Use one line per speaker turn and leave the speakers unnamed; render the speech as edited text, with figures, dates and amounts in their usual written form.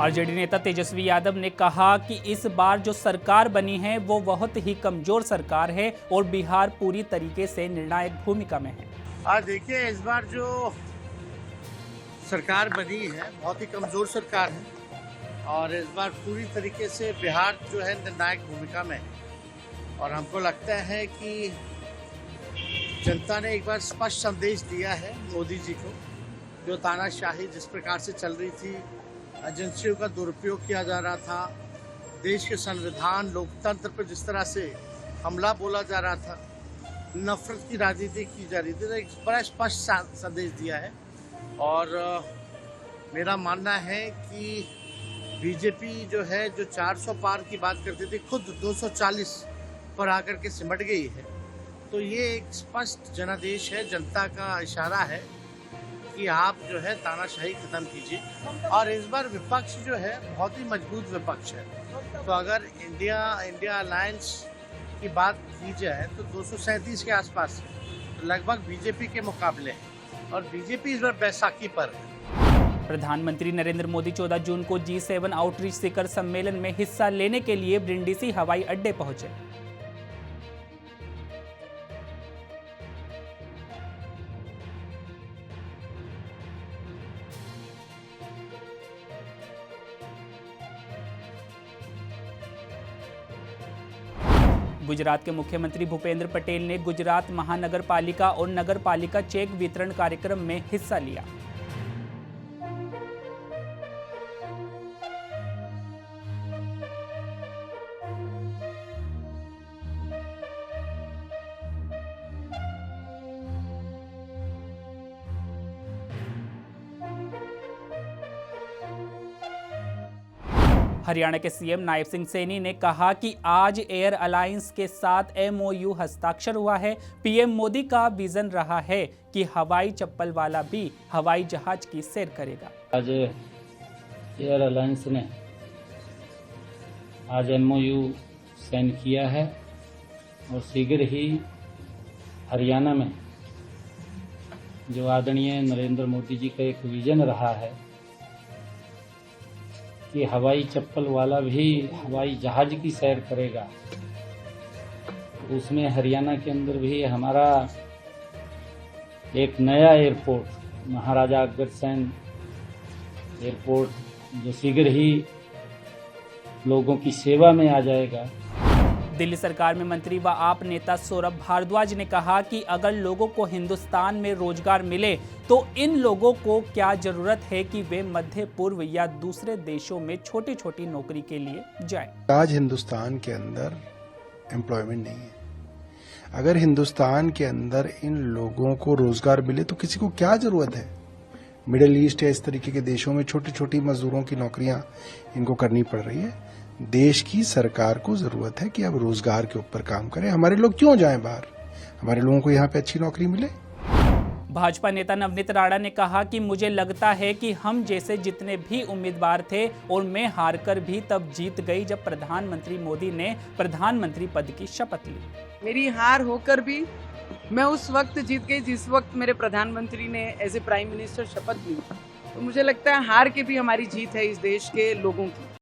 RJD नेता तेजस्वी यादव ने कहा कि इस बार जो सरकार बनी है वो बहुत ही कमजोर सरकार है और बिहार पूरी तरीके से निर्णायक भूमिका में है।
आज देखिए, इस बार जो सरकार बनी है बहुत ही कमजोर सरकार है और इस बार पूरी तरीके से बिहार जो है निर्णायक भूमिका में है और हमको लगता है कि जनता ने एक बार स्पष्ट संदेश दिया है मोदी जी को। जो तानाशाही जिस प्रकार से चल रही थी, एजेंसियों का दुरुपयोग किया जा रहा था, देश के संविधान लोकतंत्र पर जिस तरह से हमला बोला जा रहा था, नफरत की राजनीति की जा रही थी, तो एक बड़ा स्पष्ट संदेश दिया है। और मेरा मानना है कि बीजेपी जो है जो 400 पार की बात करती थी, खुद 240 पर आकर के सिमट गई है। तो ये एक स्पष्ट जनादेश है, जनता का इशारा है कि आप जो है तानाशाही खत्म कीजिए। और इस बार विपक्ष जो है बहुत ही मजबूत विपक्ष है। तो अगर इंडिया अलायंस की बात की जाए तो 237 के आसपास लगभग बीजेपी के मुकाबले है और बीजेपी इस बार बैसाखी पर है।
प्रधानमंत्री नरेंद्र मोदी 14 जून को G7 आउटरीच शिखर सम्मेलन में हिस्सा लेने के लिए ब्रिंडीसी हवाई अड्डे पहुंचे। गुजरात के मुख्यमंत्री भूपेंद्र पटेल ने गुजरात महानगर पालिका और नगर पालिका चेक वितरण कार्यक्रम में हिस्सा लिया। हरियाणा के सीएम नायब सिंह सैनी ने कहा कि आज एयर अलायंस के साथ MOU हस्ताक्षर हुआ है। पीएम मोदी का विजन रहा है कि हवाई चप्पल वाला भी हवाई जहाज की सैर करेगा।
आज एयर अलायंस ने आज MOU साइन किया है और शीघ्र ही हरियाणा में जो आदरणीय नरेंद्र मोदी जी का एक विजन रहा है कि हवाई चप्पल वाला भी हवाई जहाज की सैर करेगा, उसमें हरियाणा के अंदर भी हमारा एक नया एयरपोर्ट महाराजा अग्रसेन एयरपोर्ट जो शीघ्र ही लोगों की सेवा में आ जाएगा।
दिल्ली सरकार में मंत्री व आप नेता सौरभ भारद्वाज ने कहा कि अगर लोगों को हिंदुस्तान में रोजगार मिले तो इन लोगों को क्या जरूरत है कि वे मध्य पूर्व या दूसरे देशों में छोटी छोटी नौकरी के लिए जाएं।
आज हिंदुस्तान के अंदर एम्प्लॉयमेंट नहीं है। अगर हिंदुस्तान के अंदर इन लोगों को रोजगार मिले तो किसी को क्या जरूरत है मिडिल ईस्ट या इस तरीके के देशों में छोटी छोटी मजदूरों की नौकरियां इनको करनी पड़ रही है। देश की सरकार को जरूरत है कि अब रोजगार के ऊपर काम करें। हमारे लोग क्यों जाएं बाहर, हमारे लोगों को यहाँ पे अच्छी नौकरी मिले।
भाजपा नेता नवनीत राणा ने कहा कि मुझे लगता है कि हम जैसे जितने भी उम्मीदवार थे और मैं हारकर भी तब जीत गई जब प्रधानमंत्री मोदी ने प्रधानमंत्री पद की शपथ ली।
मेरी हार होकर भी मैं उस वक्त जीत गई जिस वक्त मेरे प्रधानमंत्री ने एज ए प्राइम मिनिस्टर शपथ ली। तो मुझे लगता है हार के भी हमारी जीत है इस देश के लोगों की।